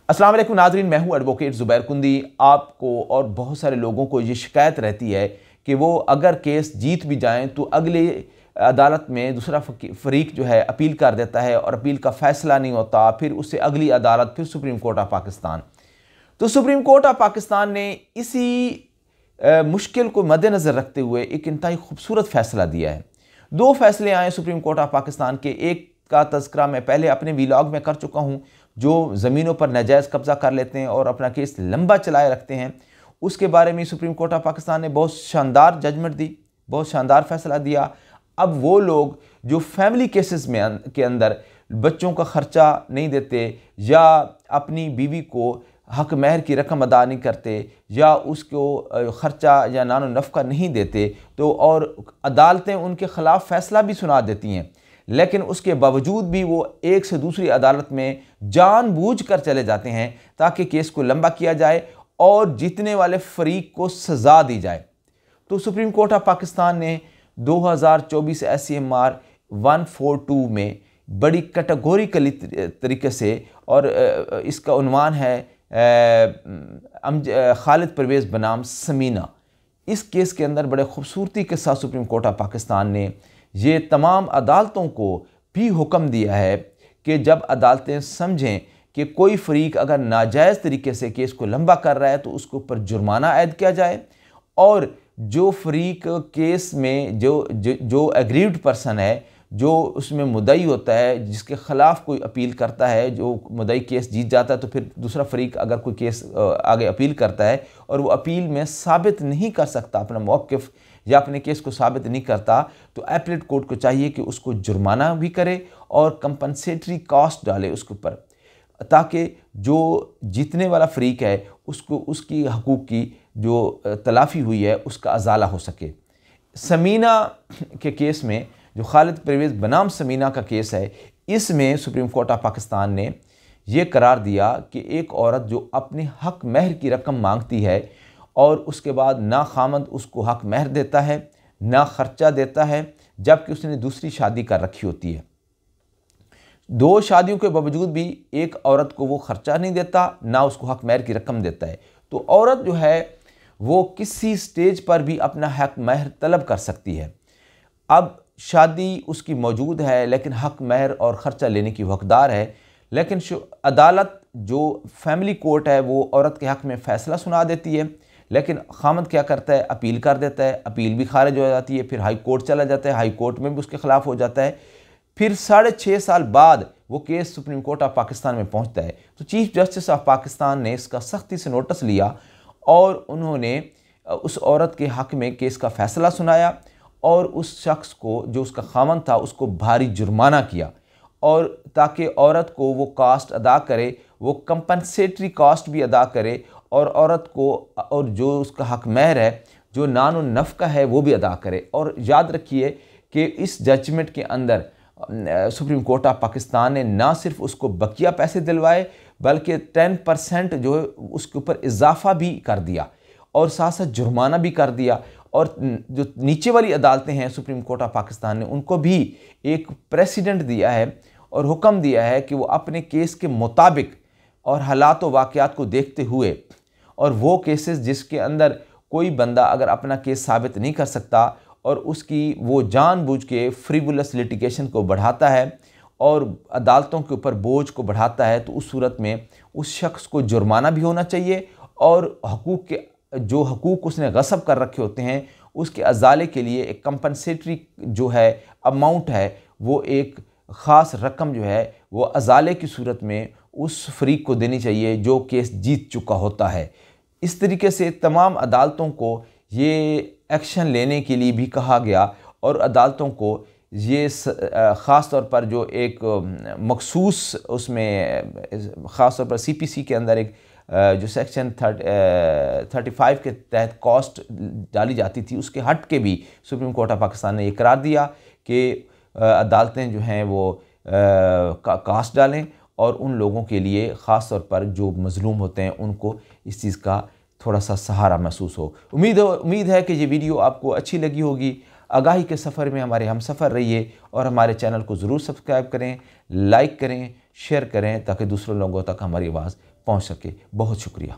अस्सलाम वालेकुम नाज़रीन, मैं हूं एडवोकेट ज़ुबैर कुंदी। आपको और बहुत सारे लोगों को ये शिकायत रहती है कि वो अगर केस जीत भी जाएं तो अगले अदालत में दूसरा फरीक जो है अपील कर देता है और अपील का फ़ैसला नहीं होता, फिर उससे अगली अदालत फिर सुप्रीम कोर्ट ऑफ पाकिस्तान। तो सुप्रीम कोर्ट ऑफ पाकिस्तान ने इसी मुश्किल को मद्देनज़र रखते हुए एक इंतहाई खूबसूरत फ़ैसला दिया है। दो फैसले आए सुप्रीम कोर्ट ऑफ पाकिस्तान के। एक का तज़किरा मैं पहले अपने वीलॉग में कर चुका हूँ, जो ज़मीनों पर नाजायज़ कब्ज़ा कर लेते हैं और अपना केस लंबा चलाए रखते हैं। उसके बारे में सुप्रीम कोर्ट ऑफ पाकिस्तान ने बहुत शानदार जजमेंट दी, बहुत शानदार फ़ैसला दिया। अब वो लोग जो फैमिली केसेस में के अंदर बच्चों का ख़र्चा नहीं देते या अपनी बीवी को हक महर की रकम अदा नहीं करते या उसको ख़र्चा या नानो नफ़का नहीं देते, तो और अदालतें उनके ख़िलाफ़ फ़ैसला भी सुना देती हैं, लेकिन उसके बावजूद भी वो एक से दूसरी अदालत में जानबूझकर चले जाते हैं ताकि केस को लंबा किया जाए और जीतने वाले फरीक को सज़ा दी जाए। तो सुप्रीम कोर्ट ऑफ पाकिस्तान ने 2024 SCMR 142 में बड़ी कैटेगोरिकली तरीके से, और इसका उन्वान है खालिद परवेज़ बनाम समीना, इस केस के अंदर बड़े खूबसूरती के साथ सुप्रीम कोर्ट ऑफ पाकिस्तान ने ये तमाम अदालतों को भी हुक्म दिया है कि जब अदालतें समझें कि कोई फरीक अगर नाजायज़ तरीके से केस को लंबा कर रहा है तो उसके ऊपर जुर्माना ऐड किया जाए, और जो फरीक केस में जो एग्रीव्ड पर्सन है, जो उसमें मुद्दई होता है, जिसके ख़िलाफ़ कोई अपील करता है, जो मुद्दई केस जीत जाता है, तो फिर दूसरा फरीक अगर कोई केस आगे अपील करता है और वो अपील में साबित नहीं कर सकता अपना मौक़िफ़ या अपने केस को साबित नहीं करता, तो अपीलेट कोर्ट को चाहिए कि उसको जुर्माना भी करे और कंपनसेटरी कॉस्ट डाले उसके ऊपर, ताकि जो जीतने वाला फरीक है उसको उसकी हकूक़ की जो तलाफ़ी हुई है उसका अजाला हो सके। समीना के केस में, जो खालिद परवेज़ बनाम समीना का केस है, इसमें सुप्रीम कोर्ट ऑफ पाकिस्तान ने ये करार दिया कि एक औरत जो अपने हक महर की रकम मांगती है और उसके बाद ना खामद उसको हक महर देता है ना ख़र्चा देता है, जबकि उसने दूसरी शादी कर रखी होती है, दो शादियों के बावजूद भी एक औरत को वो ख़र्चा नहीं देता ना उसको हक महर की रकम देता है, तो औरत जो है वो किसी स्टेज पर भी अपना हक महर तलब कर सकती है। अब शादी उसकी मौजूद है लेकिन हक महर और ख़र्चा लेने की हकदार है, लेकिन अदालत जो फैमिली कोर्ट है वो औरत के हक़ में फ़ैसला सुना देती है, लेकिन खामद क्या करता है, अपील कर देता है, अपील भी खारिज हो जाती है, फिर हाई कोर्ट चला जाता है, हाई कोर्ट में भी उसके ख़िलाफ़ हो जाता है, फिर 6.5 साल बाद वो case supreme court of Pakistan में पहुंचता है। तो चीफ़ जस्टिस ऑफ पाकिस्तान ने इसका सख्ती से नोटिस लिया और उन्होंने उस औरत के हक़ में केस का फ़ैसला सुनाया और उस शख्स को जो उसका खामन था उसको भारी जुर्माना किया, और ताकि औरत को वो कास्ट अदा करे, वो कंपनसेटरी कास्ट भी अदा करे, और औरत को और जो उसका हक महर है, जो नानो नफ़का है, वो भी अदा करे। और याद रखिए कि इस जजमेंट के अंदर सुप्रीम कोर्ट ऑफ पाकिस्तान ने ना सिर्फ उसको बकिया पैसे दिलवाए बल्कि 10% जो है उसके ऊपर इजाफा भी कर दिया और साथ साथ जुर्माना भी कर दिया। और जो नीचे वाली अदालतें हैं सुप्रीम कोर्ट ऑफ पाकिस्तान ने, उनको भी एक प्रेसिडेंट दिया है और हुक्म दिया है कि वो अपने केस के मुताबिक और हालात व वाक़यात को देखते हुए, और वो केसेस जिसके अंदर कोई बंदा अगर अपना केस साबित नहीं कर सकता और उसकी वो जानबूझ के फ्रीवुलस लिटिगेशन को बढ़ाता है और अदालतों के ऊपर बोझ को बढ़ाता है, तो उस सूरत में उस शख्स को जुर्माना भी होना चाहिए और हकूक़ के जो हकूक़ उसने गसब कर रखे होते हैं उसके अजाले के लिए एक कंपनसेटरी जो है अमाउंट है, वो एक ख़ास रकम जो है वो अजाले की सूरत में उस फरीक को देनी चाहिए जो केस जीत चुका होता है। इस तरीके से तमाम अदालतों को ये एक्शन लेने के लिए भी कहा गया और अदालतों को ये ख़ास तौर पर जो एक मखसूस उसमें ख़ास तौर पर CPC के अंदर एक जो सेक्शन 35 के तहत कॉस्ट डाली जाती थी, उसके हट के भी सुप्रीम कोर्ट ऑफ पाकिस्तान ने ये करार दिया कि अदालतें जो हैं वो कास्ट डालें और उन लोगों के लिए ख़ास तौर पर जो मज़लूम होते हैं उनको इस चीज़ का थोड़ा सा सहारा महसूस हो। उम्मीद है कि ये वीडियो आपको अच्छी लगी होगी। आगाही के सफ़र में हमारे हम सफ़र रहिए और हमारे चैनल को ज़रूर सब्सक्राइब करें, लाइक करें, शेयर करें ताकि दूसरे लोगों तक हमारी आवाज़ पहुंच सके। बहुत शुक्रिया।